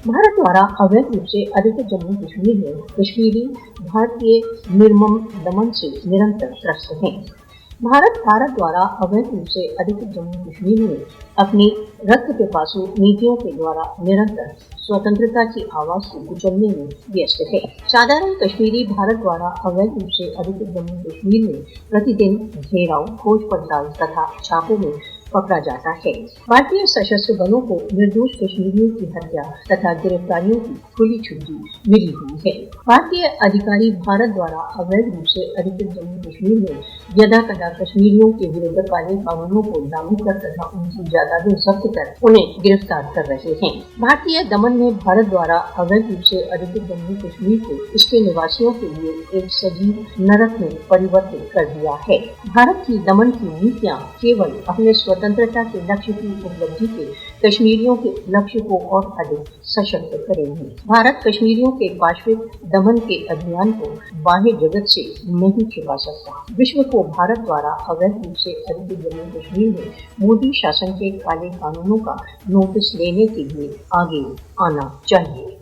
भारत द्वारा अवैध रूप से अधिकृत जम्मू कश्मीर में कश्मीरी भारतीय निर्मम दमन से निरंतर त्रस्त हैं। भारत द्वारा अवैध रूप से अधिकृत जम्मू कश्मीर में अपनी रक्त पिपासु नीतियों के द्वारा निरंतर स्वतंत्रता की आवाज को कुचलने में व्यस्त है। साधारण कश्मीरी भारत द्वारा अवैध रूप से अधिकृत जम्मू कश्मीर में प्रतिदिन घेराव, खोज पड़ताल तथा छापों में पकड़ा जाता है। भारतीय सशस्त्र बलों को निर्दोष कश्मीरियों की हत्या तथा गिरफ्तारियों की खुली छुट्टी मिली हुई है। भारतीय अधिकारी भारत द्वारा अवैध रूप से अधिकृत जम्मू कश्मीर में यदाकदा कश्मीरियों के विरुद्ध काले कानूनों को लागू कर तथा उनकी जायदादें जब्त कर उन्हें गिरफ्तार कर रहे हैं। भारतीय दमन ने भारत द्वारा अवैध रूप से अधिकृत जम्मू कश्मीर को इसके निवासियों के लिए एक सजीव नरक में परिवर्तित कर दिया है। भारत की दमन की नीतियाँ केवल अपने स्वतंत्रता के लक्ष्य की उपलब्धि के कश्मीरियों के लक्ष्य को और अधिक सशक्त करेंगी। भारत कश्मीरियों के पाशविक दमन के अभियान को बाह्य जगत से नहीं छिपा सकता। विश्व को भारत द्वारा अवैध रूप से अधिकृत जम्मू कश्मीर में मोदी शासन के काले कानूनों का नोटिस लेने के लिए आगे आना चाहिए।